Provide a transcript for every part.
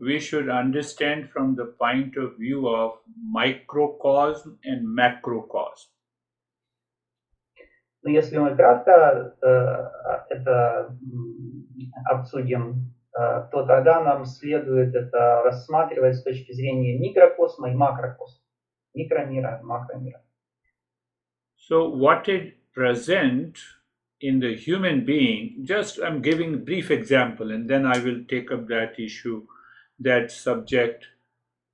we should understand from the point of view of microcosm and macrocosm. Но если мы кратко это обсудим, то тогда нам следует это рассматривать с точки зрения микрокосма и макрокосма. Микромира, макромира. So what it present in the human being, just I'm giving a brief example and then I will take up that issue, that subject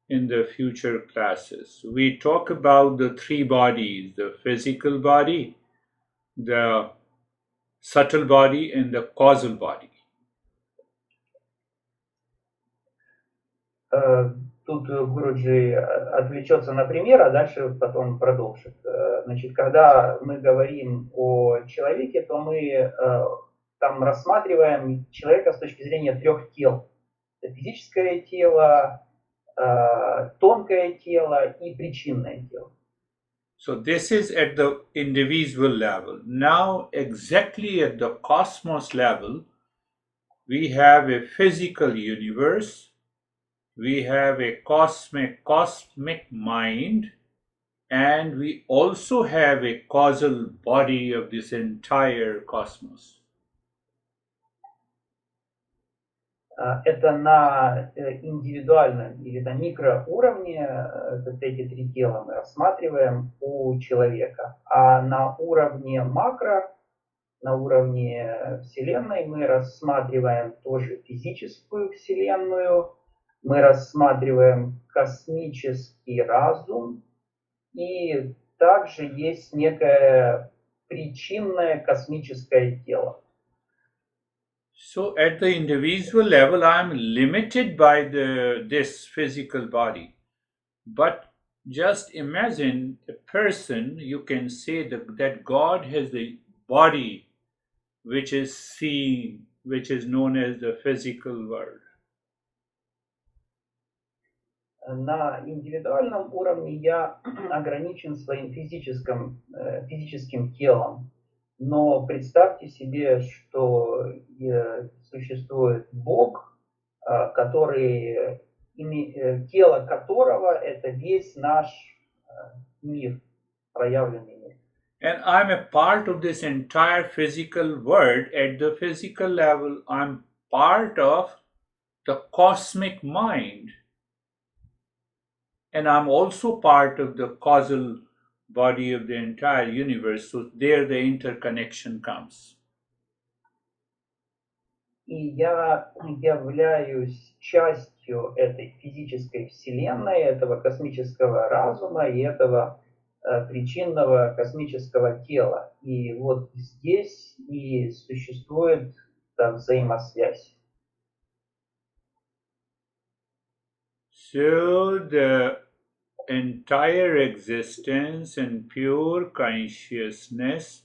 in the future classes. We talk about the three bodies, the physical body, the subtle body, and the causal body. Тут Гуруджи отвлечется на пример, а дальше потом продолжит. Значит, когда мы говорим о человеке, то мы там рассматриваем человека с точки зрения трех тел. Физическое тело, тонкое тело и причинное тело. So this is at the individual level. Now, exactly at the cosmos level, we have a physical universe, we have a cosmic mind, and we also have a causal body of this entire cosmos. Это на индивидуальном или на микроуровне вот эти три тела мы рассматриваем у человека, а на уровне макро, на уровне Вселенной мы рассматриваем тоже физическую Вселенную, мы рассматриваем космический разум, и также есть некое причинное космическое тело. So at the individual level, I'm limited by this physical body. But just imagine a person, you can say that God has the body which is seen, which is known as the physical world. На индивидуальном уровне я ограничен своим физическим телом. Но представьте себе, что существует Бог, который, тело которого это весь наш мир, проявленный мир. And I'm a part of this entire physical world. At the physical level, I'm part of the cosmic mind. And I'm also part of the causal body of the entire universe. So there the interconnection comes. И я являюсь частью этой физической вселенной, этого космического разума и этого причинного космического тела. И вот здесь и существует взаимосвязь. So the entire existence and pure consciousness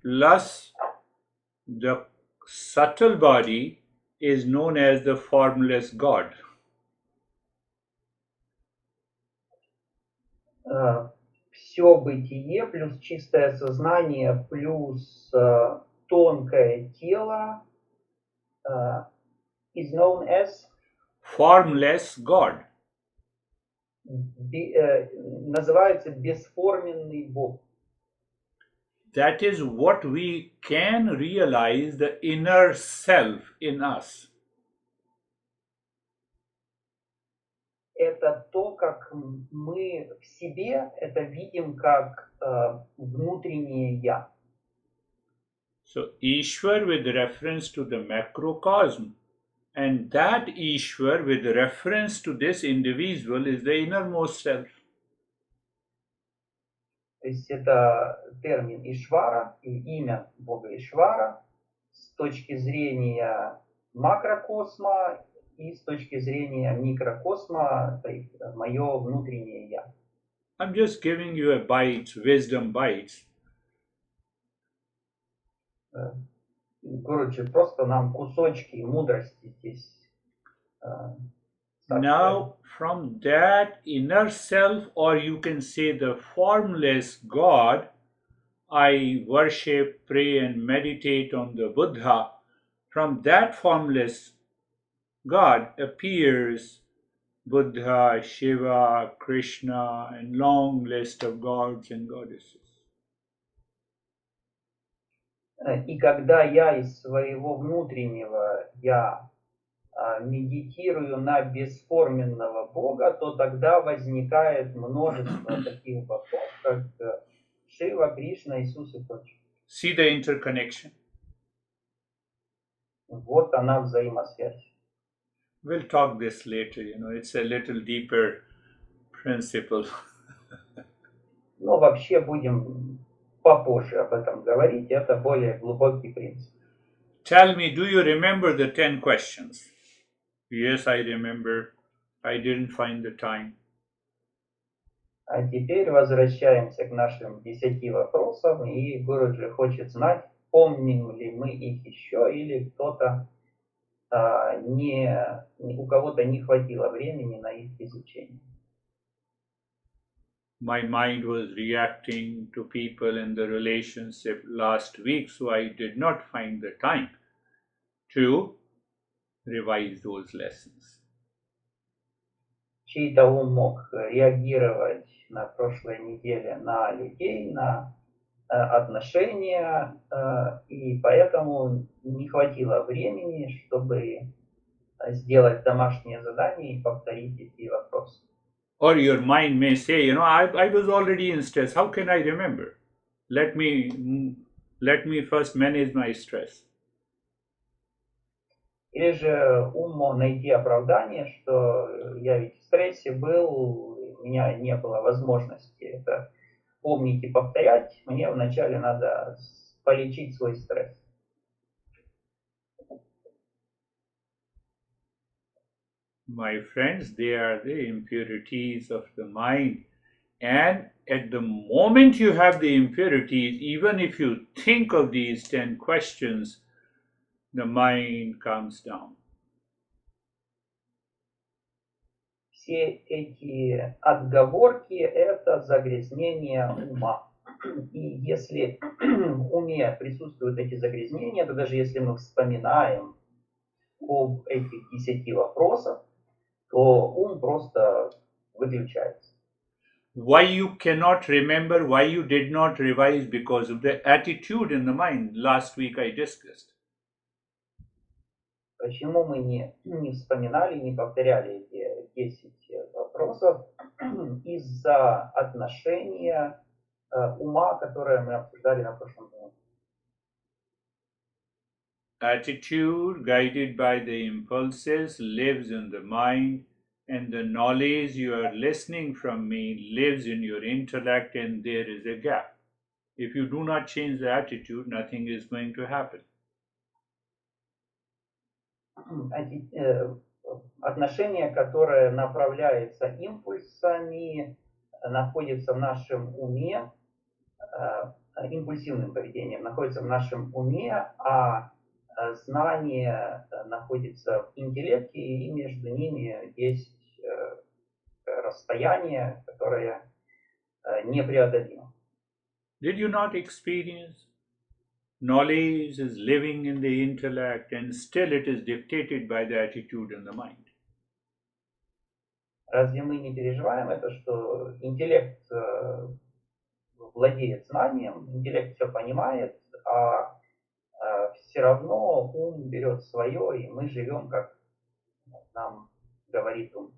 plus the subtle body is known as the formless God. Все бытие плюс чистое сознание плюс тонкое тело is known as formless God. Называется бесформенный Бог. That is what we can realize, the inner self in us. Это то, как мы в себе это видим как внутреннее я. So Ishwar with reference to the macrocosm, and that Ishwar with reference to this individual is the innermost self. То есть это термин Ишвара и имя Бога Ишвара с точки зрения макрокосма и с точки зрения микрокосма, это мое внутреннее я. I'm just giving you a bite, wisdom bites. Гуруджи, просто нам кусочки мудрости здесь. Now, from that inner self, or you can say the formless God, I worship, pray, and meditate on the Buddha. From that formless God appears, Buddha, Shiva, Krishna, and long list of gods and goddesses. И когда я из своего внутреннего «я» медитирую на бесформенного Бога, то тогда возникает множество таких богов, как Шива, Кришна, Иисус и прочее. See the interconnection. Вот она взаимосвязь. We'll talk this later, it's a little deeper principle. Но вообще будем попозже об этом говорить, это более глубокий принцип. Tell me, do you remember the 10 questions? Yes, I remember. I didn't find the time. А теперь возвращаемся к нашим 10 вопросам, и Гуруджи хочет знать, помним ли мы их еще, или кто-то у кого-то не хватило времени на их изучение. My mind was reacting to people in the relationship last week, so I did not find the time to revise those lessons. Чей-то ум мог реагировать на прошлой неделе на людей, на отношения, и поэтому не хватило времени, чтобы сделать домашнее задание и повторить эти вопросы. Or your mind may say, I was already in stress. How can I remember? Let me first manage my stress. Или же ум мог найти оправдание, что я ведь в стрессе был, у меня не было возможности это помнить и повторять, мне вначале надо полечить свой стресс. My friends, they are the impurities of the mind. And at the moment you have the impurities, even if you think of these 10 questions, the mind calms down. Все эти отговорки – это загрязнение ума. И если в уме присутствуют эти загрязнения, то даже если мы вспоминаем об этих 10 вопросах, то ум просто выключается. Why you cannot remember, why you did not revise? Because of the attitude in the mind. Last week I discussed. Почему мы не вспоминали, не повторяли эти 10 вопросов? Из-за отношения ума, которое мы обсуждали на прошлом занятии. Attitude guided by the impulses lives in the mind, and the knowledge you are listening from me lives in your intellect, and there is a gap. If you do not change the attitude, nothing is going to happen. Отношение, которое направляется импульсами, находится в нашем уме, импульсивным поведением находится в нашем уме, а знание находится в интеллекте, и между ними есть расстояние, которое непреодолимо. Did you not experience? Knowledge is living in the intellect, and still it is dictated by the attitude in the mind. Разве мы не переживаем это, что интеллект владеет знанием, интеллект все понимает, а все равно ум берет свое, и мы живем, как нам говорит ум.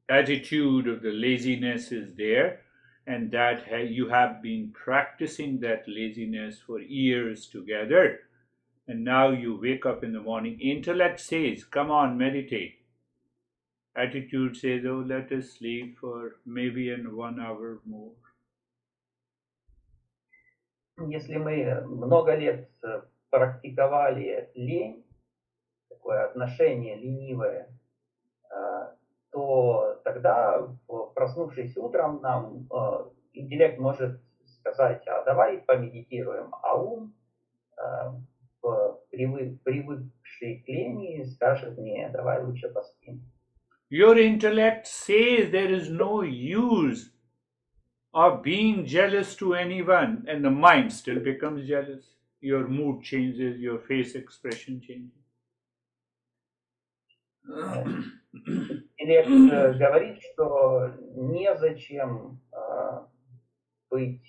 Attitude of the laziness is there, and that you have been practicing that laziness for years together, and now you wake up in the morning. Intellect says, come on, meditate. Attitude says, oh, let us sleep for maybe 1 hour more. Если мы много лет практиковали лень, такое отношение ленивое, то тогда, проснувшись утром, нам интеллект может сказать, а давай помедитируем, а ум, привыкший к лени, скажет, не, давай лучше поспим. Your intellect says there is no use of being jealous to anyone, and the mind still becomes jealous. Your mood changes, your face expression changes. Интеллект говорит, что незачем быть,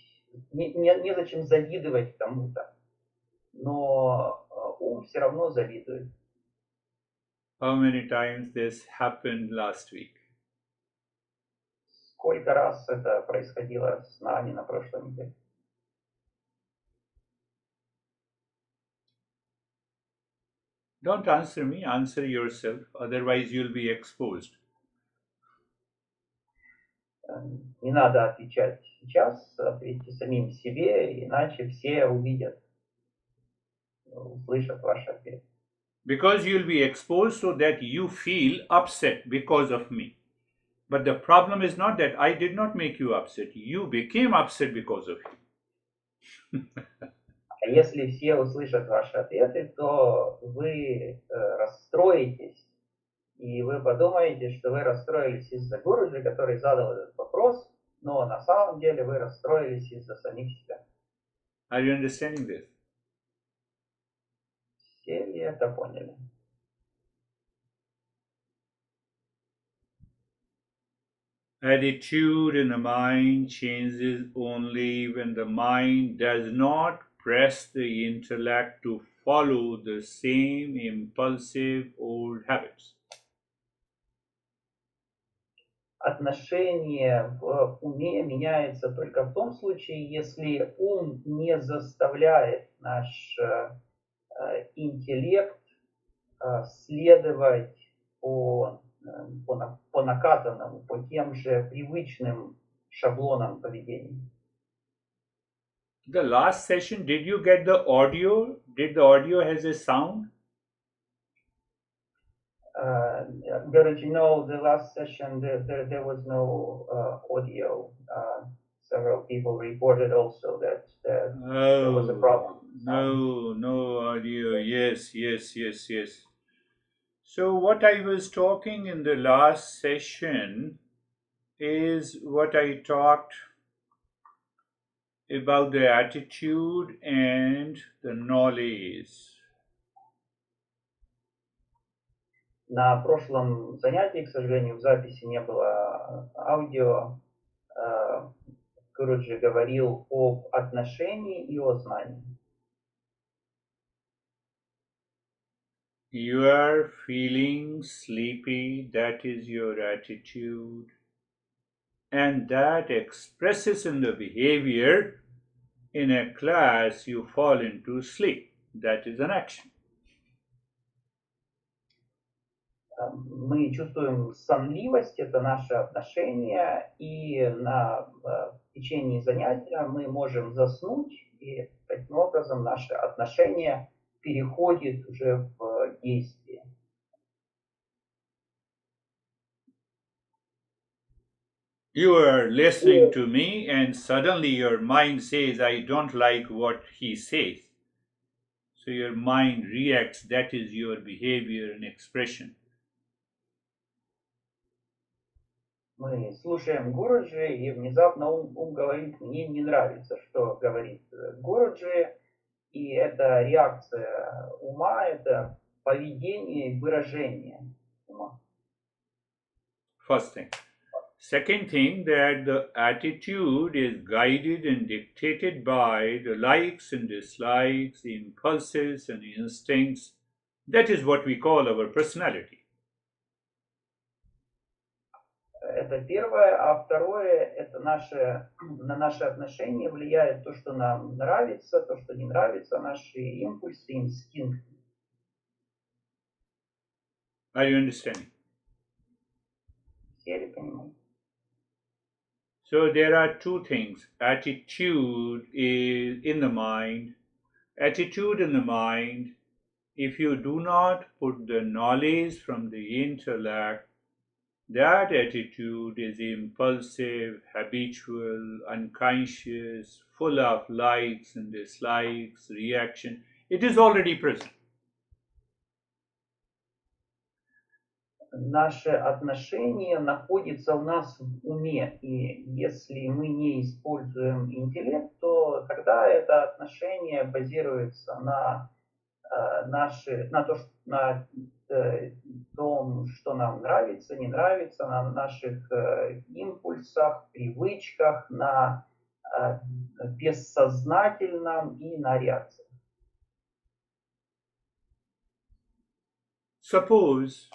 незачем завидовать кому-то, но ум все равно завидует. How many times this happened last week? Сколько раз это происходило с нами на прошлой неделе? Don't answer me, answer yourself, otherwise you'll be exposed. Не надо отвечать сейчас, ответьте самим себе, иначе все увидят, услышат ваш ответ. Because you'll be exposed so that you feel upset because of me. But the problem is not that I did not make you upset. You became upset because of you. А если все услышат ваши ответы, то вы расстроитесь, и вы подумаете, что вы расстроились из-за Гуруджи, который задал этот вопрос, но на самом деле вы расстроились из-за самих себя. Are you understanding this? Все ли это поняли? Attitude in the mind changes only when the mind does not press the intellect to follow the same impulsive old habits. Отношение в уме меняется только в том случае, если ум не заставляет наш интеллект следовать по накатанному, по тем же привычным шаблонам поведения. The last session, did you get the audio? Did the audio has a sound? Girish, you know, the last session there was no audio. Several people reported also that there was a problem. No audio. Yes. So what I was talking in the last session is what I talked about the attitude and the knowledge. На прошлом занятии, к сожалению, в записи не было аудио. Гуруджи говорил об отношении и о знании. You are feeling sleepy, that is your attitude, and that expresses in the behavior. In a class, you fall into sleep, that is an action. Мы чувствуем сонливость, это наше отношение, и в течение занятия мы можем заснуть, и таким образом наше отношение переходит уже в действие. You are listening to me, and suddenly your mind says, I don't like what he says. So your mind reacts, that is your behavior and expression. Мы слушаем Гуруджи, и внезапно ум говорит, мне не нравится, что говорит Гуруджи, и это реакция ума, это поведение и выражение ума. First thing. Second thing, that the attitude is guided and dictated by the likes and dislikes, the impulses and instincts. That is what we call our personality. Это первое, а второе, это на наши отношения влияет то, что нам нравится, то, что не нравится, наши импульсы, инстинкты. Are you understanding? Все ли понимаете? So there are two things. Attitude is in the mind. Attitude in the mind, if you do not put the knowledge from the intellect, that attitude is impulsive, habitual, unconscious, full of likes and dislikes, reaction. It is already present. Наше отношение находится у нас в уме, и если мы не используем интеллект, то тогда это отношение базируется на на том, что нам нравится, не нравится, на наших импульсах, привычках, на бессознательном и на реакциях. Suppose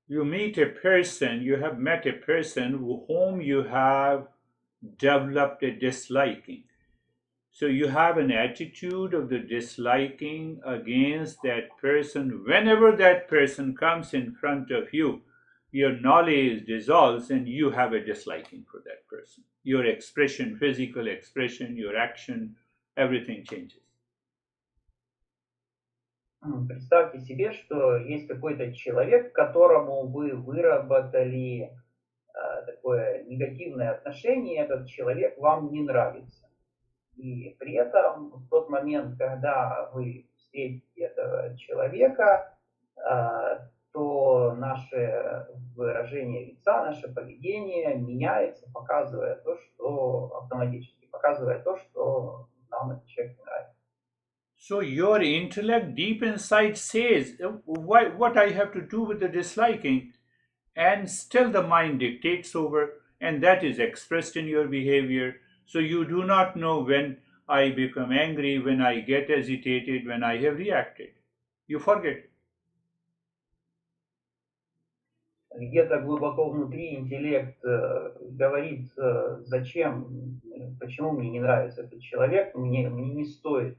you meet a person, you have met a person whom you have developed a disliking. So you have an attitude of the disliking against that person. Whenever that person comes in front of you, your knowledge dissolves and you have a disliking for that person. Your expression, physical expression, your action, everything changes. Представьте себе, что есть какой-то человек, к которому вы выработали такое негативное отношение, и этот человек вам не нравится. И при этом в тот момент, когда вы встретите этого человека, то наше выражение лица, наше поведение меняется, показывая то, что автоматически показывая то, что нам этот человек не нравится. So your intellect deep inside says, what I have to do with the disliking? And still the mind dictates over, and that is expressed in your behavior. So you do not know when I become angry, when I get agitated, when I have reacted. You forget. Где-то глубоко внутри интеллект говорит, зачем, почему мне не нравится этот человек, мне не стоит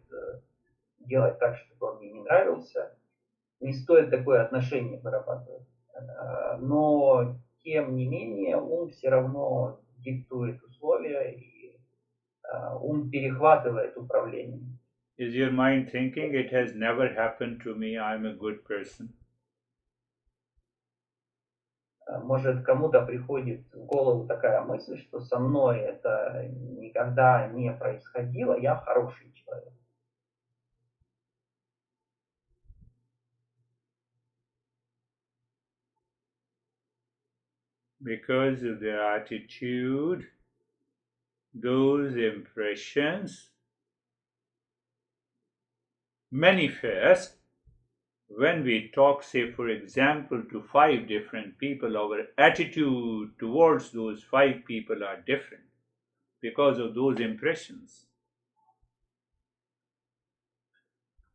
делать так, чтобы он мне не нравился, не стоит такое отношение вырабатывать. Но, тем не менее, ум все равно диктует условия, и ум перехватывает управление. Is your mind thinking it has never happened to me, I'm a good person? Может, кому-то приходит в голову такая мысль, что со мной это никогда не происходило, я хороший человек. Because of the attitude, those impressions manifest when we talk, say, for example, to 5 different people. Our attitude towards those 5 people are different because of those impressions.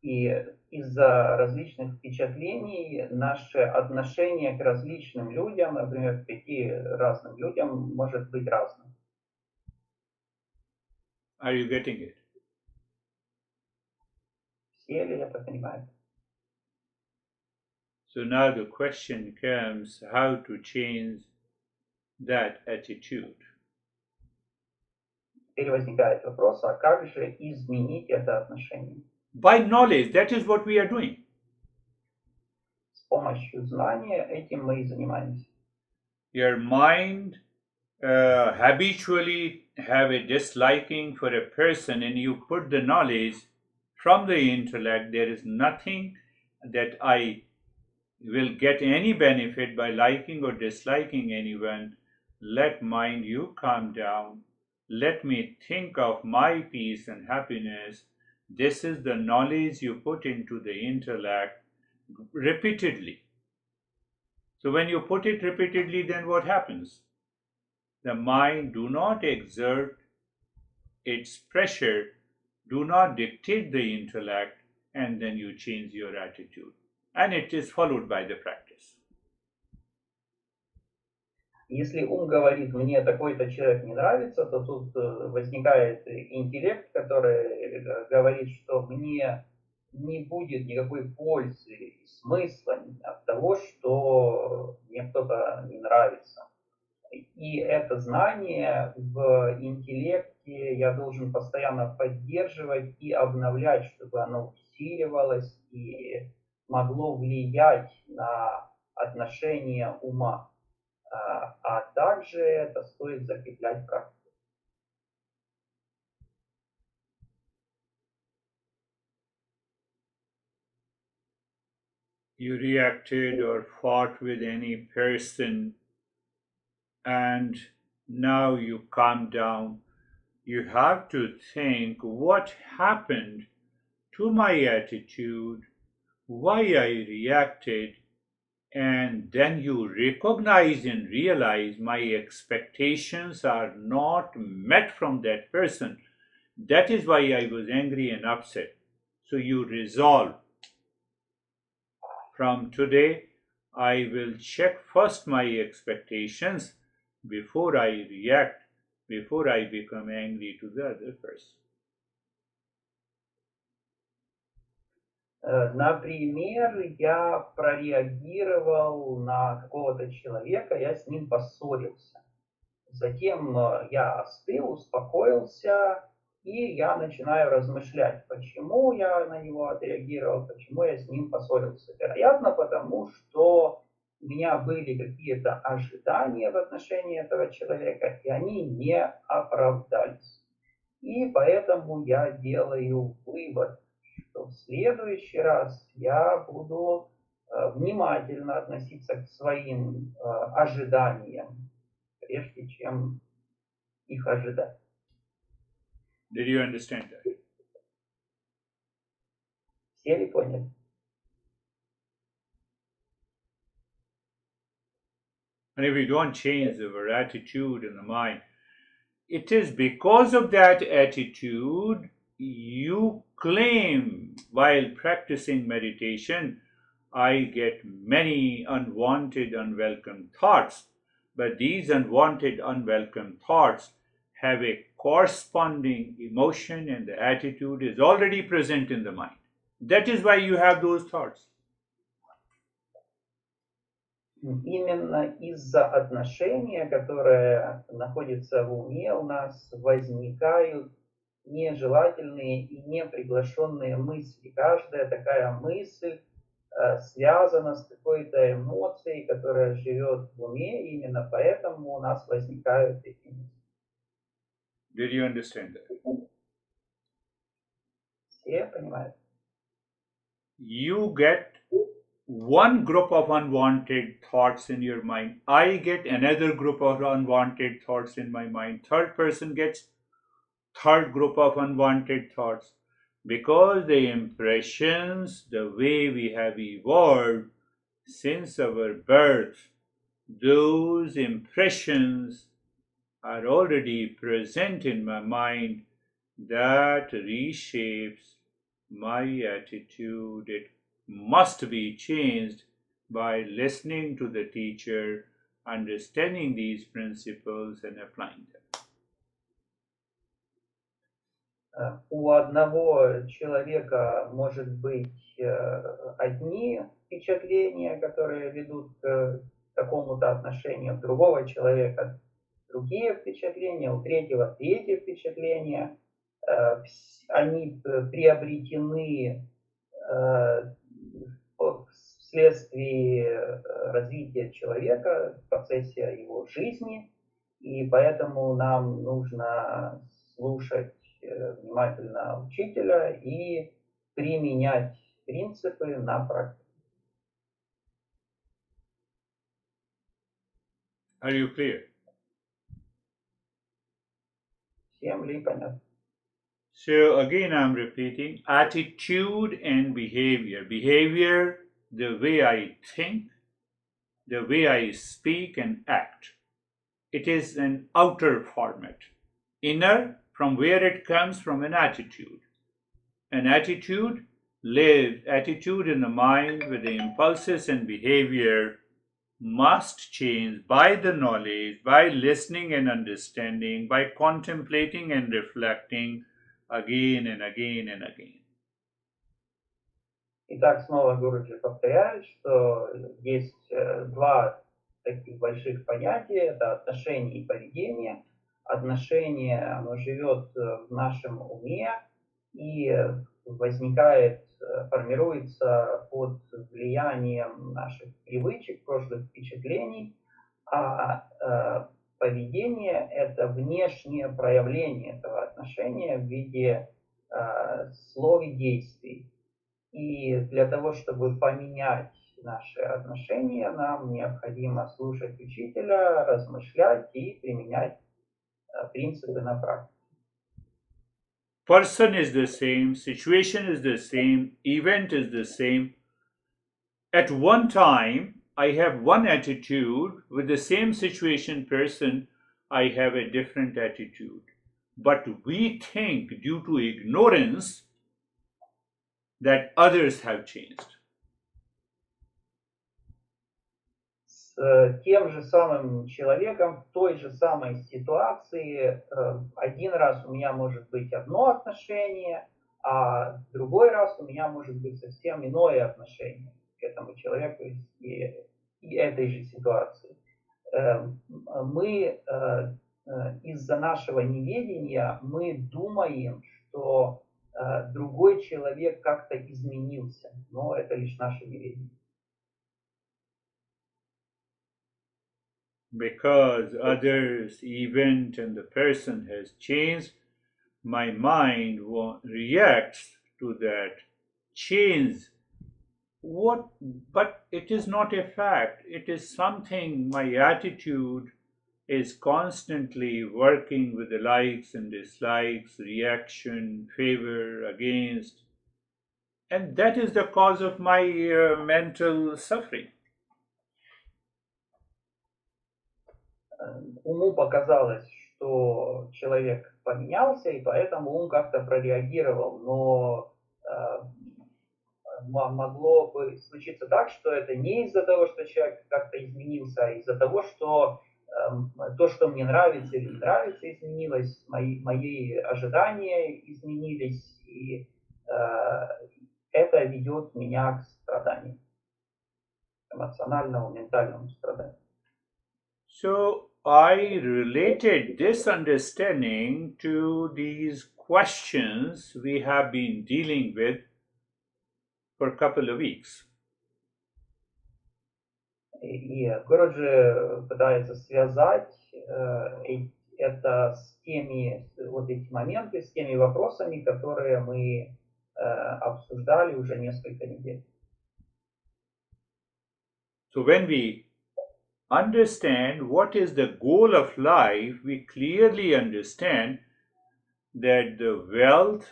И из-за различных впечатлений наше отношение к различным людям, например, к 5 разным людям, может быть разным. Are you getting it? Все ли это понимают? So now the question comes how to change that attitude. Теперь возникает вопрос, а как же изменить это отношение? By knowledge, that is what we are doing. С помощью знания этим мы и занимаемся. Your mind habitually have a disliking for a person, and you put the knowledge from the intellect. There is nothing that I will get any benefit by liking or disliking anyone. Let mind you calm down. Let me think of my peace and happiness. This is the knowledge you put into the intellect repeatedly. So when you put it repeatedly, then what happens? The mind do not exert its pressure, do not dictate the intellect, and then you change your attitude. And it is followed by the practice. Если ум говорит, мне такой-то человек не нравится, то тут возникает интеллект, который говорит, что мне не будет никакой пользы и смысла от того, что мне кто-то не нравится. И это знание в интеллекте я должен постоянно поддерживать и обновлять, чтобы оно усиливалось и могло влиять на отношение ума. А также это стоит закреплять в практике. You reacted or fought with any person, and now you calm down. You have to think what happened to my attitude, why I reacted, and then you recognize and realize my expectations are not met from that person. That is why I was angry and upset. So you resolve, from today, I will check first my expectations before I react, before I become angry to the other person. Например, я прореагировал на какого-то человека, я с ним поссорился. Затем я остыл, успокоился, и я начинаю размышлять, почему я на него отреагировал, почему я с ним поссорился. Вероятно, потому что у меня были какие-то ожидания в отношении этого человека, и они не оправдались. И поэтому я делаю вывод, что в следующий раз я буду внимательно относиться к своим ожиданиям, прежде чем их ожидать. Did you understand that? Все ли поняли? And if we don't change our attitude in the mind, it is because of that attitude you claim while practicing meditation, I get many unwanted, unwelcome thoughts. But these unwanted, unwelcome thoughts have a corresponding emotion, and the attitude is already present in the mind. That is why you have those thoughts. Именно из-за отношения, которое находится в уме, у нас возникают нежелательные и неприглашенные мысли. Каждая такая мысль связана с какой-то эмоцией, которая живет в уме, именно поэтому у нас возникают эти мысли. Did you understand that? Все понимают? You get one group of unwanted thoughts in your mind. I get another group of unwanted thoughts in my mind. Third person gets third group of unwanted thoughts. Because the impressions, the way we have evolved since our birth, those impressions are already present in my mind that reshapes my attitude. It must be changed by listening to the teacher, understanding these principles and applying them. У одного человека может быть одни впечатления, которые ведут к какому-то отношению, у другого человека другие впечатления, у третьего третье впечатление. Они приобретены вследствие развития человека в процессе его жизни, и поэтому нам нужно слушать внимательно учителя и применять принципы на практике. Are you clear? Всем ли понятно? So again I'm repeating, attitude and behavior. Behavior, the way I think, the way I speak and act. It is an outer format. Inner, from where it comes from an attitude. An attitude in the mind with the impulses and behavior must change by the knowledge, by listening and understanding, by contemplating and reflecting again and again and again. Итак, снова Гуруджи повторяет, что есть два таких больших понятия, это отношение и поведение. Отношение, оно живет в нашем уме и возникает, формируется под влиянием наших привычек, прошлых впечатлений, а поведение – это внешнее проявление этого отношения в виде слов и действий. И для того, чтобы поменять наши отношения, нам необходимо слушать учителя, размышлять и применять принципы на практике. person is the same, situation is the same, event is the same. At one time, I have one attitude, with the same situation, person, I have a different attitude. But we think, due to ignorance, that others have changed. С тем же самым человеком в той же самой ситуации один раз у меня может быть одно отношение, а в другой раз у меня может быть совсем иное отношение к этому человеку и этой же ситуации. Мы из-за нашего неведения мы думаем, что другой человек как-то изменился, но это лишь наше неведение. Because others, event, and the person has changed, my mind reacts to that change. But it is not a fact. It is something, my attitude is constantly working with the likes and dislikes, reaction, favor, against. And that is the cause of my mental suffering. Уму показалось, что человек поменялся, и поэтому ум как-то прореагировал, но могло бы случиться так, что это не из-за того, что человек как-то изменился, а из-за того, что то, что мне нравится или не нравится, изменилось, мои ожидания изменились, и это ведет меня к страданию, эмоциональному, ментальному страданию. So I related this understanding to these questions we have been dealing with for a couple of weeks. И Гуруджи пытается связать это с теми, вот эти моменты, с теми вопросами, которые мы обсуждали уже несколько недель. So when we understand what is the goal of life, we clearly understand that the wealth,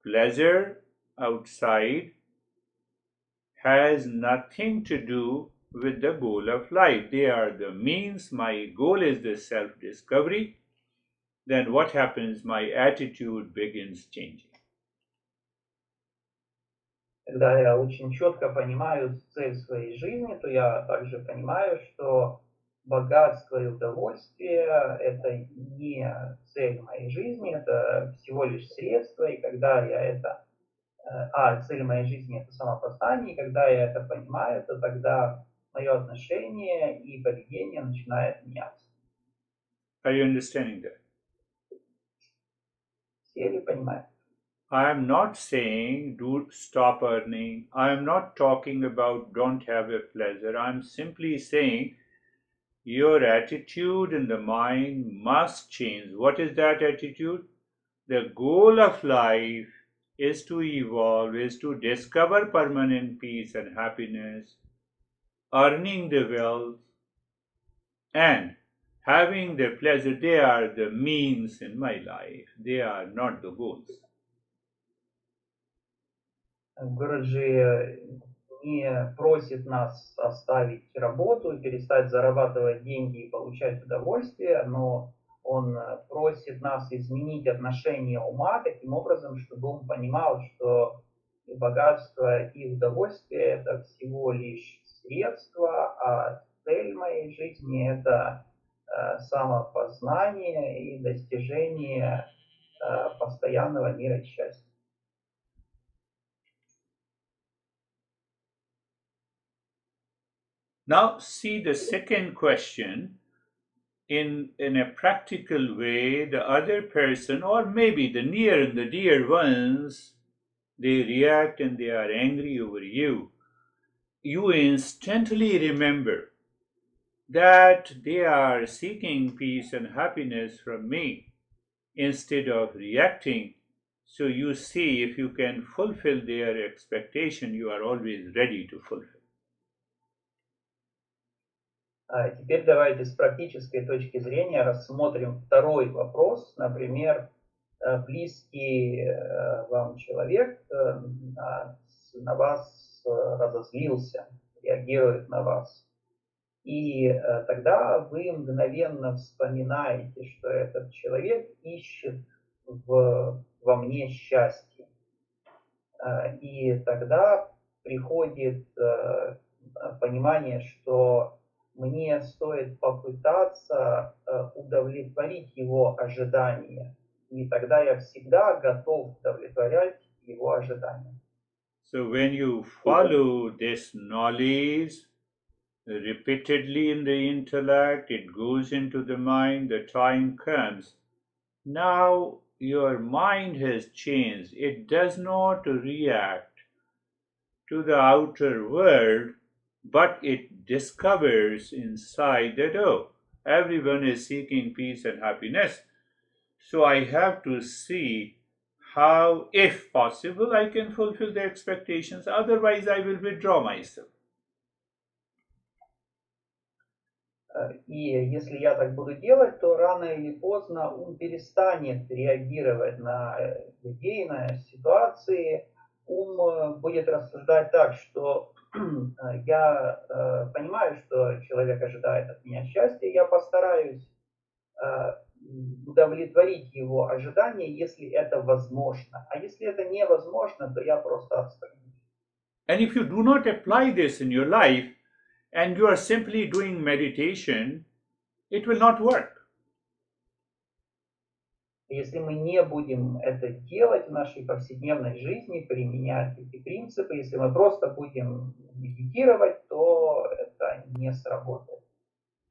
pleasure outside has nothing to do with the goal of life. They are the means. My goal is the self-discovery. Then what happens? My attitude begins changing. Когда я очень четко понимаю цель своей жизни, то я также понимаю, что богатство и удовольствие – это не цель моей жизни, это всего лишь средство, и когда я это… цель моей жизни – это самопознание, и когда я это понимаю, то тогда мое отношение и поведение начинает меняться. Are you understanding that? Все ли понимают? I am not saying do stop earning. I am not talking about don't have a pleasure. I am simply saying your attitude in the mind must change. What is that attitude? The goal of life is to evolve, is to discover permanent peace and happiness, earning the wealth, and having the pleasure. They are the means in my life. They are not the goals. Гуруджи не просит нас оставить работу и перестать зарабатывать деньги и получать удовольствие, но он просит нас изменить отношение ума таким образом, чтобы он понимал, что богатство и удовольствие – это всего лишь средство, а цель моей жизни – это самопознание и достижение постоянного мира и счастья. Now, see the second question in a practical way. The other person, or maybe the near and the dear ones, they react and they are angry over you. You instantly remember that they are seeking peace and happiness from me instead of reacting. So you see, if you can fulfill their expectation, you are always ready to fulfill. Теперь давайте с практической точки зрения рассмотрим второй вопрос. Например, близкий вам человек на вас разозлился, реагирует на вас. И тогда вы мгновенно вспоминаете, что этот человек ищет во мне счастье. И тогда приходит понимание, что мне стоит попытаться удовлетворить его ожидания. И тогда я всегда готов удовлетворять его ожидания. So when you follow this knowledge repeatedly in the intellect, it goes into the mind, the time comes. Now your mind has changed. It does not react to the outer world, but it discovers inside that, oh, everyone is seeking peace and happiness. So I have to see how, if possible, I can fulfill the expectations. Otherwise, I will withdraw myself. И если я так буду делать, то рано или поздно ум перестанет реагировать на людей, на ситуации. Ум будет рассуждать так, что я понимаю, что человек ожидает от меня счастья, я постараюсь удовлетворить его ожидания, если это возможно. А если это невозможно, то я просто отстранюсь. And if you do not apply this in your life, and you are simply doing meditation, it will not work. Если мы не будем это делать в нашей повседневной жизни, применять эти принципы, если мы просто будем медитировать, то это не сработает.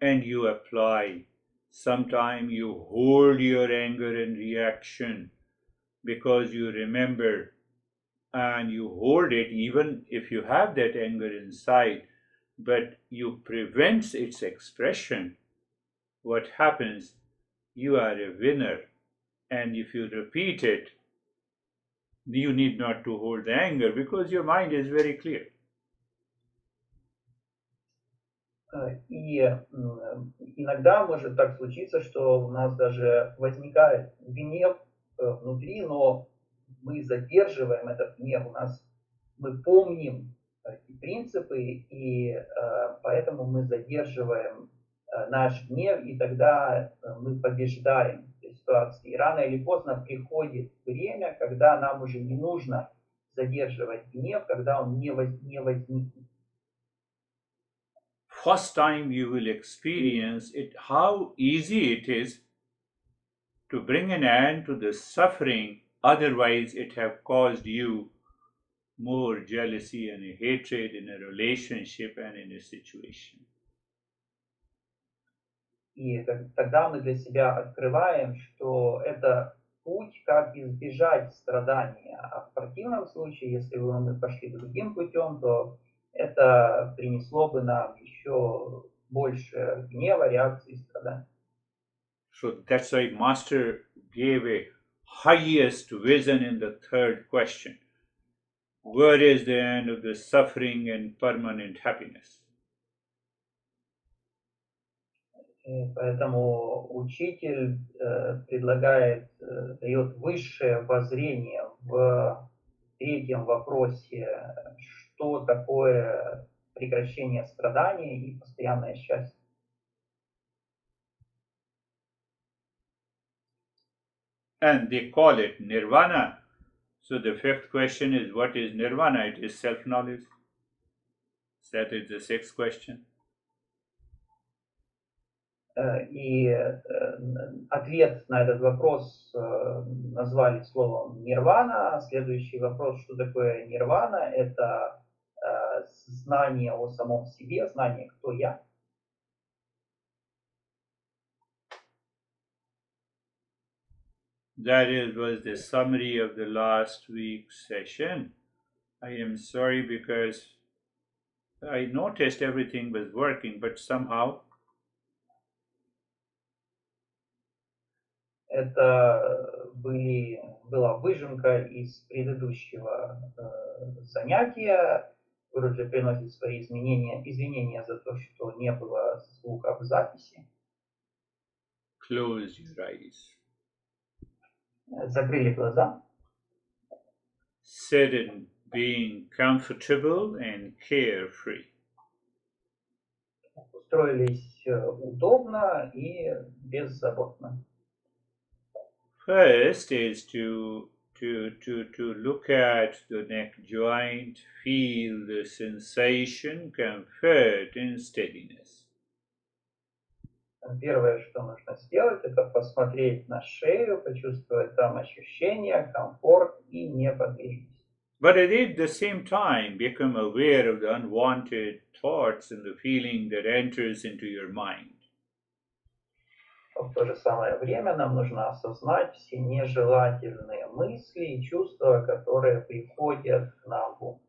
And you apply. Sometimes you hold your anger and reaction because you remember, and you hold it even if you have that anger inside, but you prevent its expression. What happens? You are a winner. And if you repeat it, you need not to hold the anger because your mind is very clear. И иногда может так случиться, что у нас даже возникает гнев внутри, но мы задерживаем этот гнев. Мы помним эти принципы, и поэтому мы задерживаем наш гнев, и тогда мы побеждаем в этой ситуации. И рано или поздно приходит время, когда нам уже не нужно задерживать гнев, когда он не возникнет. First time you will experience it, how easy it is to bring an end to the suffering, otherwise it have caused you more jealousy and hatred in a relationship and in a situation. И тогда мы для себя открываем, что это путь, как избежать страдания. А в противном случае, если бы мы пошли другим путем, то это принесло бы нам еще больше гнева, реакции, страданий. So that's why Master gave a highest vision in the third question. Where is the end of the suffering and permanent happiness? Поэтому учитель дает высшее воззрение в третьем вопросе, что такое прекращение страдания и постоянное счастье. And they call it nirvana. So the fifth question is, what is nirvana? It is self-knowledge. That is the sixth question. И ответ на этот вопрос назвали словом нирвана. Следующий вопрос, что такое нирвана, это знание о самом себе, знание, кто я. That was the summary of the last week's session. I am sorry because I noticed everything was working, but somehow Это была выжимка из предыдущего занятия. Гуруджи приносит свои извинения за то, что не было звука в записи. close your eyes. закрыли глаза, Sit being comfortable and carefree. устроились удобно и беззаботно. First is to look at the neck joint, feel the sensation, comfort, and steadiness. Первое, что нужно сделать, это посмотреть на шею, почувствовать там ощущения, комфорт и неподвижность. But at the same time, become aware of the unwanted thoughts and the feeling that enters into your mind. В то же самое время нам нужно осознать все нежелательные мысли и чувства, которые приходят к нам в ум.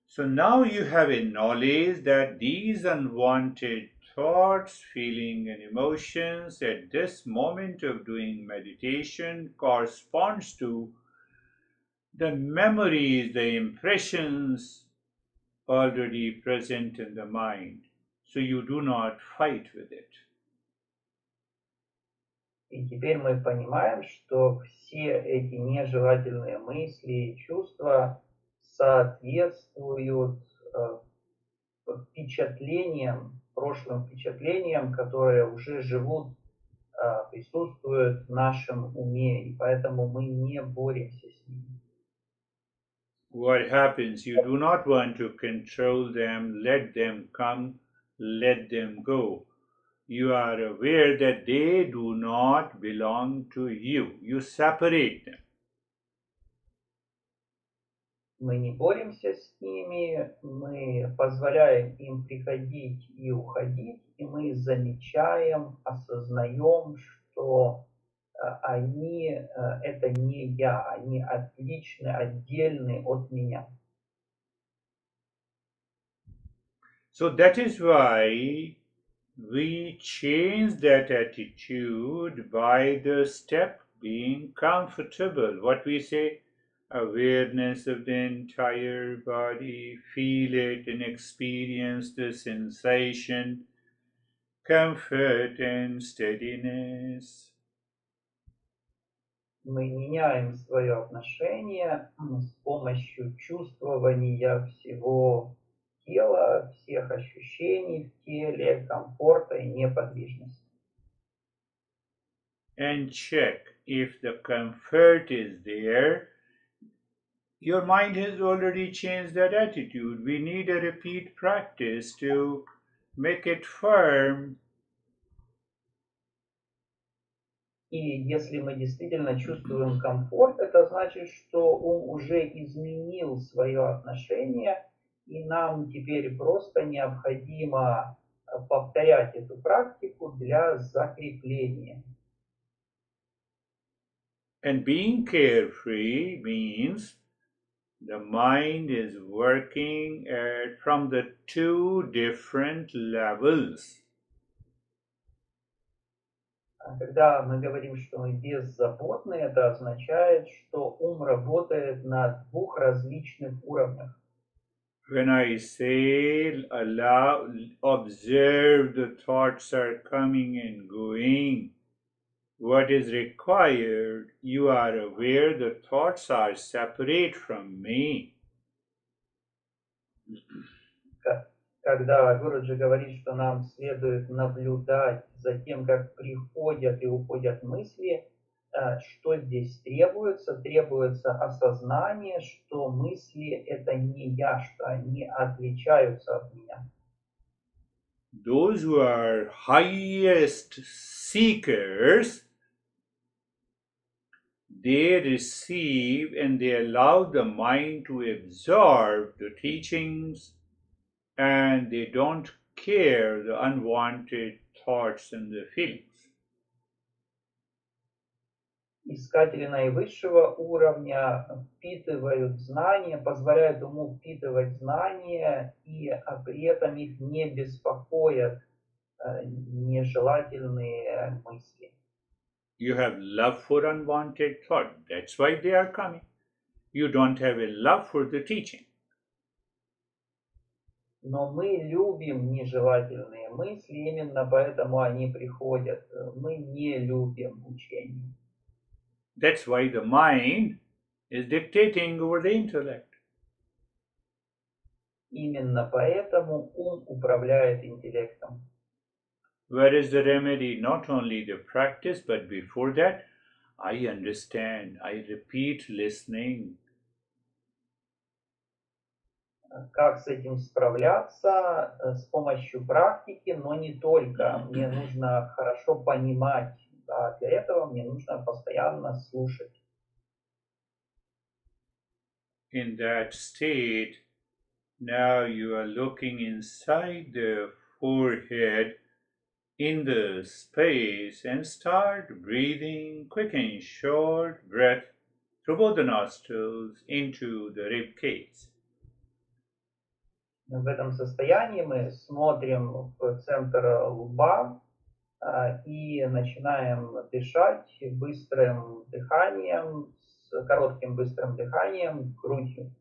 So now you have a knowledge that these unwanted thoughts, feeling, and emotions at this moment of doing meditation corresponds to the memories, the impressions already present in the mind. So you do not fight with it. И теперь мы понимаем, что все эти нежелательные мысли и чувства соответствуют впечатлениям, прошлым впечатлениям, которые уже живут, присутствуют в нашем уме, и поэтому мы не боремся с ними. What happens? You do not want to control them, let them come, let them go. You are aware that they do not belong to you. You separate them. Мы не боремся с ними, мы позволяем им приходить и уходить, и мы замечаем, осознаем, что они это не я, они отличны, отдельны от меня. So that is why we change that attitude by the step being comfortable. What we say, awareness of the entire body, feel it and experience the sensation, comfort and steadiness. Мы меняем свое отношение с помощью чувствования всего тела, всех ощущений в теле, комфорта и неподвижности. And check if the comfort is there. Your mind has already changed that attitude. We need a repeat practice to make it firm. И если мы действительно чувствуем комфорт, это значит, что ум уже изменил свое отношение, и нам теперь просто необходимо повторять эту практику для закрепления. And being carefree means the mind is working from the two different levels. Когда мы говорим, что мы беззаботны, это означает, что ум работает на двух различных уровнях. When I say allow, observe the thoughts are coming and going, what is required, you are aware the thoughts are separate from me. Когда Гуруджи говорит, что нам следует наблюдать за тем, как приходят и уходят мысли, что здесь требуется? Требуется осознание, что мысли это не я, что они отличаются от меня. Those who are highest seekers, they receive and they allow the mind to absorb the teachings, and they don't care the unwanted thoughts and the feelings. Искатели наивысшего уровня впитывают знания, позволяют уму впитывать знания, и при этом их не беспокоят нежелательные мысли. You have love for unwanted thought. That's why they are coming. You don't have a love for the teaching. Но мы любим нежелательные мысли, именно поэтому они приходят. Мы не любим учение. That's why the mind is dictating over the intellect. Именно поэтому ум управляет интеллектом. Where is the remedy? Not only the practice, but before that, I understand, I repeat listening. Как с этим справляться? С помощью практики, но не только. Мне нужно хорошо понимать. А для этого мне нужно постоянно слушать. In that state, now you are looking inside the forehead in the space and start breathing quick and short breath through both the nostrils into the rib cage. В этом состоянии мы смотрим в центр лба и начинаем дышать быстрым дыханием, с коротким быстрым дыханием грудью.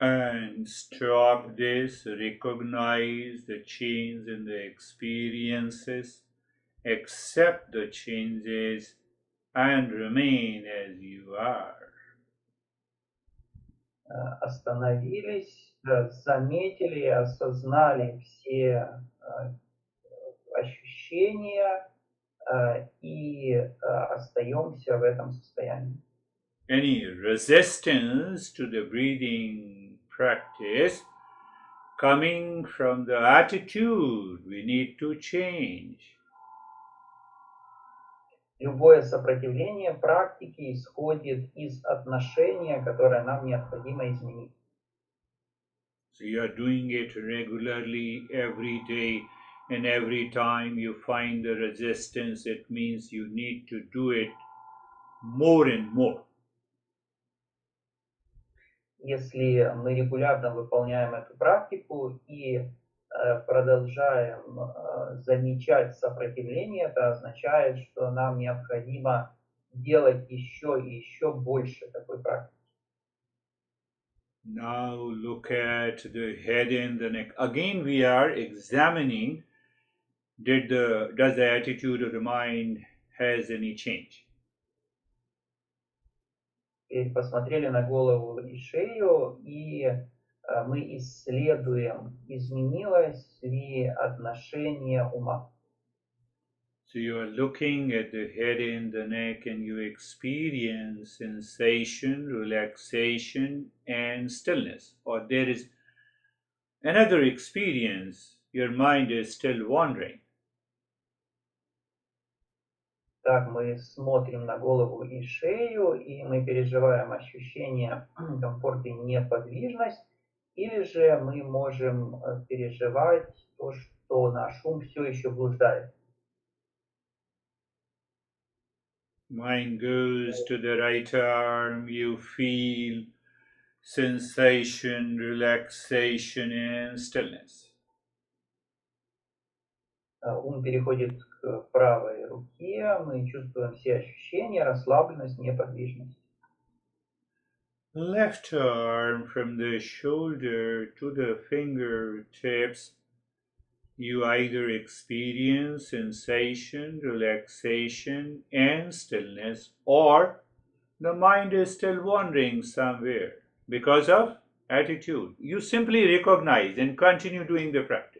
And stop this, recognize the change in the experiences, accept the changes, and remain as you are. Остановились, заметили, осознали все ощущения и остаемся в этом состоянии. Any resistance to the breathing practice coming from the attitude we need to change. Любое сопротивление практике исходит из отношения, которое нам необходимо изменить. So you are doing it regularly every day, and every time you find the resistance, it means you need to do it more and more. Если мы регулярно выполняем эту практику и продолжаем замечать сопротивление, это означает, что нам необходимо делать еще и еще больше такой практики. Now look at the head and the neck. Again, we are examining does the attitude of the mind has any change. Теперь посмотрели на голову и шею, и мы исследуем, изменилось ли отношение ума. So you are looking at the head and the neck and you experience sensation, relaxation, and stillness. Or there is another experience, your mind is still wandering. Так, мы смотрим на голову и шею, и мы переживаем ощущение комфорта и неподвижность, или же мы можем переживать то, что наш ум все еще блуждает. Mind goes to the right arm, you feel sensation, relaxation, and stillness. Ум переходит к правой руке, мы чувствуем все ощущения, расслабленность, неподвижность. Left arm from the shoulder to the fingertips, you either experience sensation, relaxation, and stillness, or the mind is still wandering somewhere because of attitude. You simply recognize and continue doing the practice.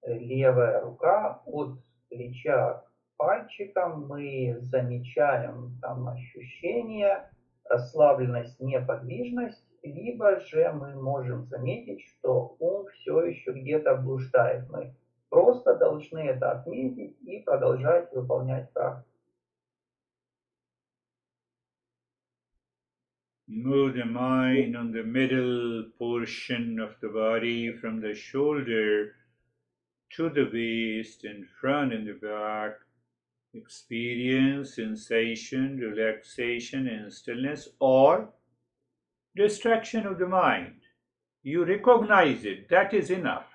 Левая рука от плеча к пальчикам, мы замечаем там ощущения, расслабленность, неподвижность, либо же мы можем заметить, что ум все еще где-то блуждает. Мы просто должны это отметить и продолжать выполнять практику. Move the mind on the middle portion of the body from the shoulder to the waist, in front and the back. Experience sensation, relaxation, and stillness, or distraction of the mind. You recognize it, that is enough.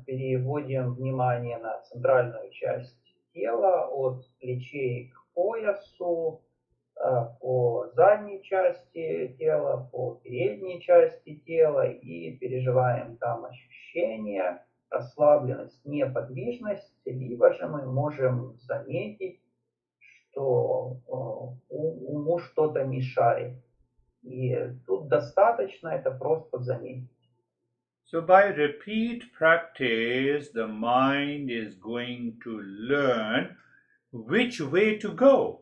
Переводим внимание на центральную часть тела, от плечей к поясу, по задней части тела, по передней части тела и переживаем там ощущения, расслабленность, неподвижность, либо же мы можем заметить, что уму что-то мешает. И тут достаточно это просто заметить. So by repeat practice, the mind is going to learn which way to go,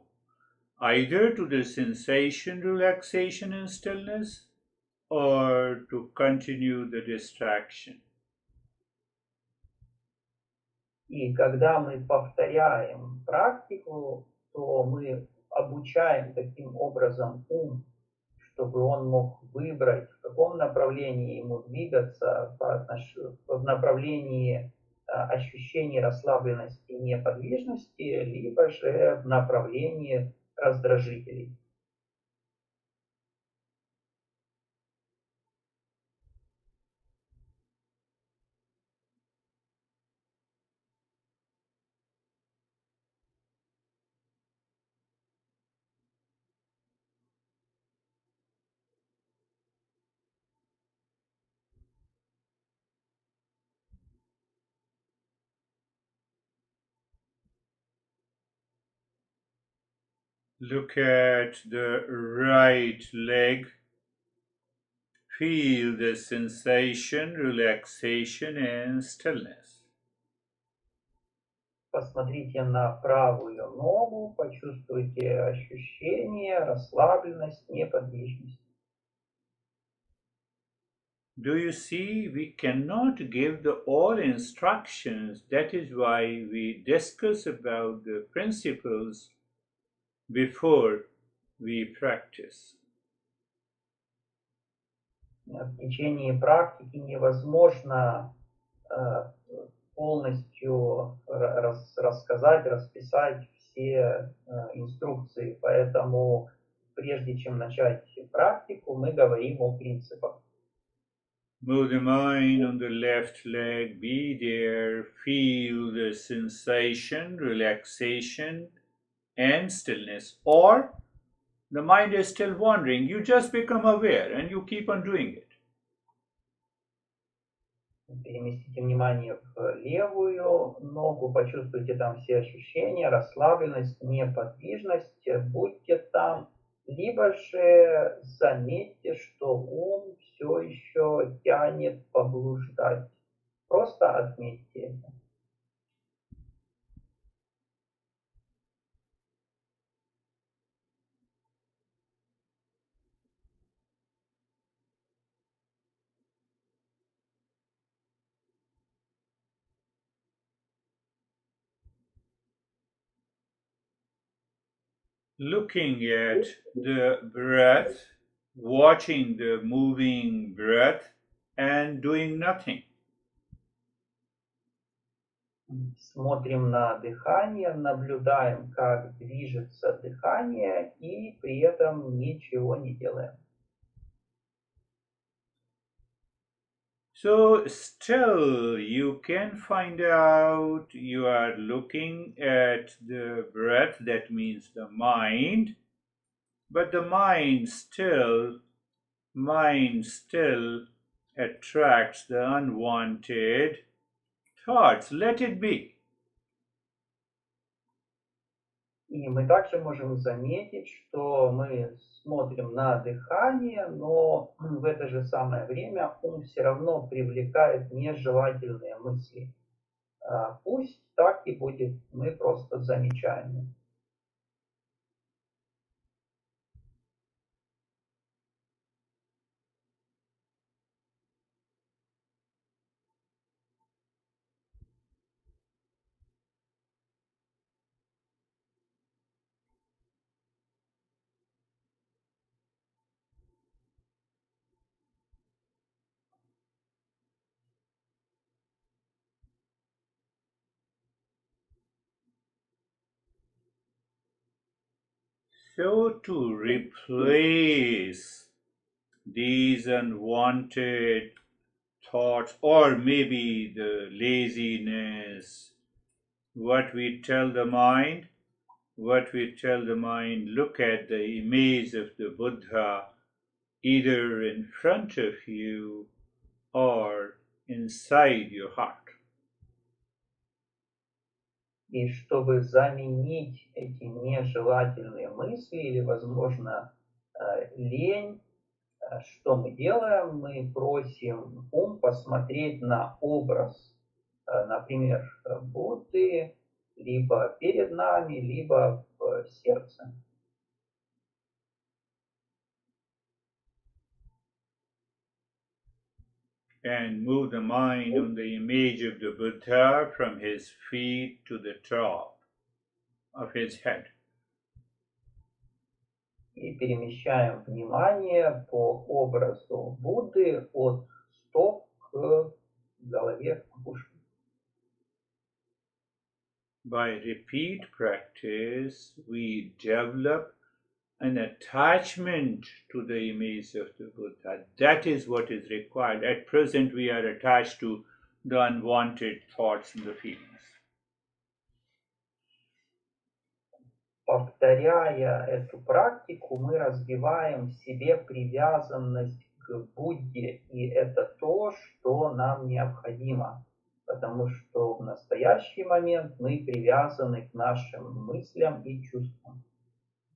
either to the sensation, relaxation, and stillness, or to continue the distraction. И когда мы повторяем практику, то мы обучаем таким образом ум, чтобы он мог выбрать, в каком направлении ему двигаться в направлении ощущений расслабленности и неподвижности, либо же в направлении раздражителей. Look at the right leg. Feel the sensation, relaxation, and stillness. Посмотрите на правую ногу, почувствуйте ощущение, расслабленность, неподвижность. Do you see, we cannot give all instructions. That is why we discuss about the principles before we practice. В течение практики невозможно полностью рассказать, расписать все инструкции, поэтому прежде чем начать практику, мы говорим о принципах. Move the mind on the left leg, be there, feel the sensation, relaxation, and stillness. Or the mind is still wandering, you just become aware and you keep on doing it. Переместите внимание в левую ногу, почувствуйте там все ощущения, расслабленность, неподвижность, будьте там, либо же заметьте, что ум все еще тянет поблуждать. Просто отметьте это. Looking at the breath, watching the moving breath, and doing nothing. Смотрим на дыхание, наблюдаем, как движется дыхание, и при этом ничего не делаем. So still you can find out you are looking at the breath, that means the mind, but the mind still attracts the unwanted thoughts. Let it be. И мы также можем заметить, что мы смотрим на дыхание, но в это же самое время ум все равно привлекает нежелательные мысли. Пусть так и будет, мы просто замечаем. So to replace these unwanted thoughts, or maybe the laziness, what we tell the mind, look at the image of the Buddha either in front of you or inside your heart. И чтобы заменить эти нежелательные мысли или, возможно, лень, что мы делаем? Мы просим ум посмотреть на образ, например, Будды, либо перед нами, либо в сердце. And move the mind on the image of the Buddha from his feet to the top of his head. И перемещаем внимание по образу Будды от стоп к голове, к макушке. By repeat practice, we develop an attachment to the image of the Buddha. That is what is required. At present, we are attached to the unwanted thoughts and the feelings. Повторяя эту практику, мы развиваем в себе привязанность к Будде, и это то, что нам необходимо, потому что в настоящий момент мы привязаны к нашим мыслям и чувствам.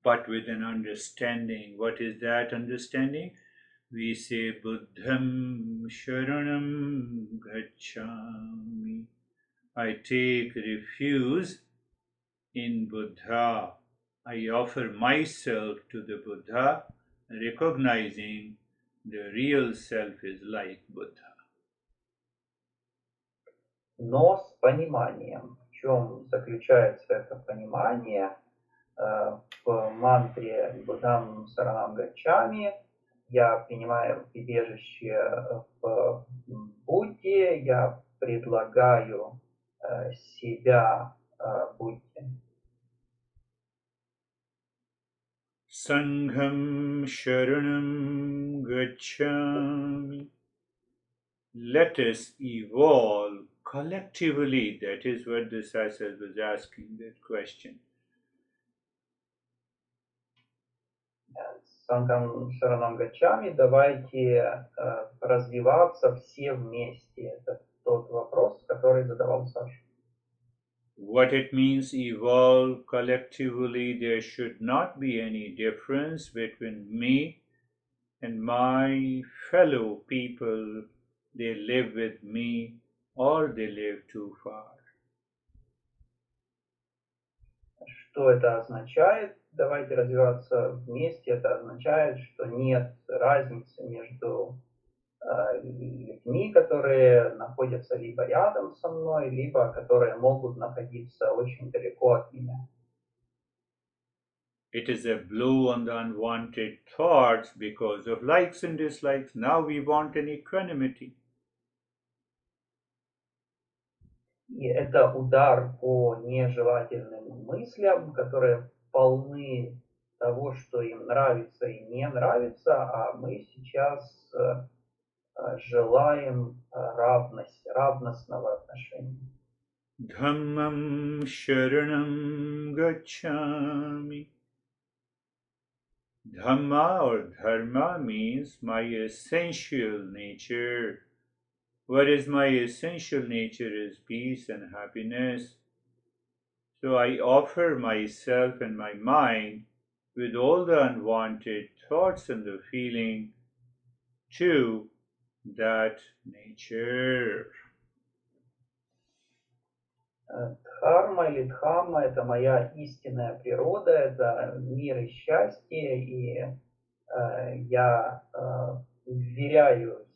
But with an understanding. What is that understanding? We say Buddham Sharanam Gacchami. I take refuge in Buddha. I offer myself to the Buddha, recognizing the real self is like Buddha. Но с пониманием. В чем заключается это понимание? В мантре Буддхам Саранам Гаччами я принимаю прибежище в Будде, я предлагаю себя Будде. Sangham Sharanam Gacchami. Let us evolve collectively. That is what the Sasad was asking, that question. Сангам Шаранам Гаччами, давайте развиваться все вместе. Это тот вопрос, который задавал Саша. What it means, evolve collectively, there should not be any difference between me and my fellow people. They live with me or they live too far. Что это означает? Давайте развиваться вместе. Это означает, что нет разницы между людьми, которые находятся либо рядом со мной, либо которые могут находиться очень далеко от меня. It is a blow on the unwanted thoughts because of likes and dislikes. Now we want an equanimity. И это удар по нежелательным мыслям, которые полны того, что им нравится и не нравится, а мы сейчас желаем равностного отношения. Dhammam sharanam gacchami. Dhamma or dharma means my essential nature. What is my essential nature is peace and happiness. So I offer myself and my mind with all the unwanted thoughts and the feeling to that nature. Дхарма или дхамма – это моя истинная природа, это мир и счастье, и я вверяю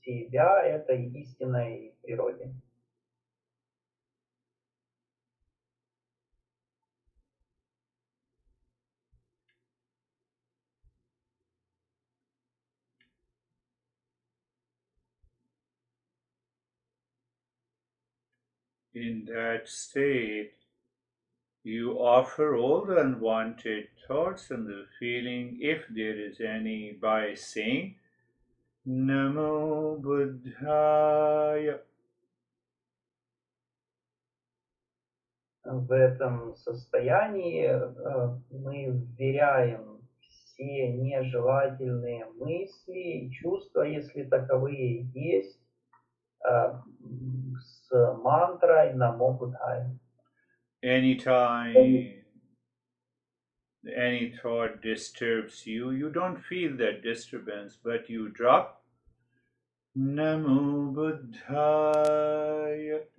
себя этой истинной природе. In that state, you offer all the unwanted thoughts and the feeling, if there is any, by saying Namo Buddhaya. В этом состоянии мы вверяем все нежелательные мысли и чувства, если таковые есть, с мантрой Намо Будхая. Anytime any thought disturbs you, you don't feel that disturbance, but you drop Namo Buddhaya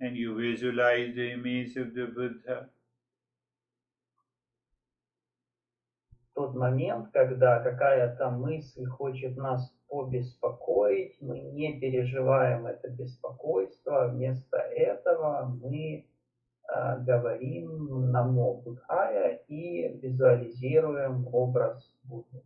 and you visualize the image of the Buddha. В тот момент, когда какая-то мысль хочет нас побеспокоить, мы не переживаем это беспокойство, вместо этого мы говорим Намо Будхая и визуализируем образ Будды.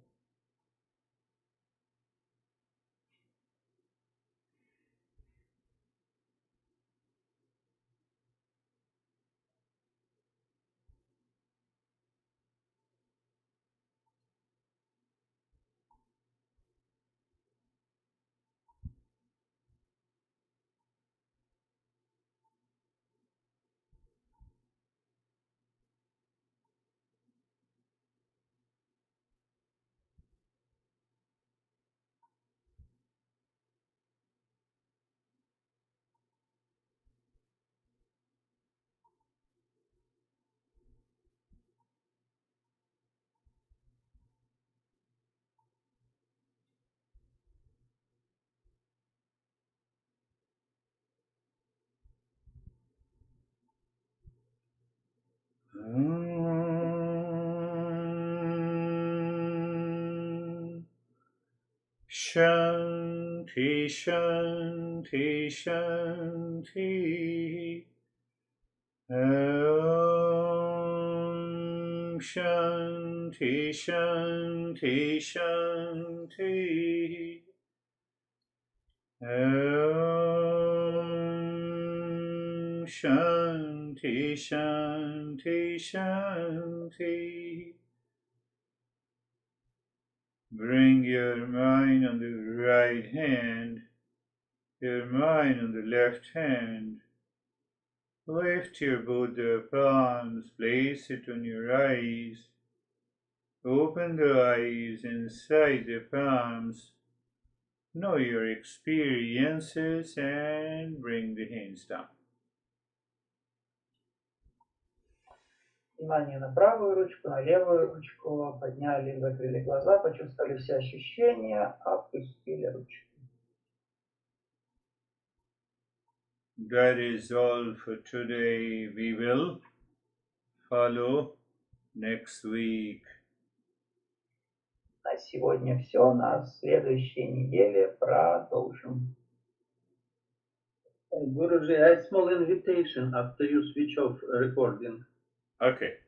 Shanti, Shanti, Shanti. Om Shanti, Shanti, Shanti. Om Shanti, Shanti, Shanti. Bring your mind on the right hand, your mind on the left hand. Lift your Buddha palms, place it on your eyes. Open the eyes inside the palms. Know your experiences and bring the hands down. Внимание на правую ручку, на левую ручку. Подняли, закрыли глаза, почувствовали все ощущения, опустили ручку. That is all for today. We will follow next week. На сегодня все. На следующей неделе продолжим. Guruji, a small invitation after you switch off recording. Okay.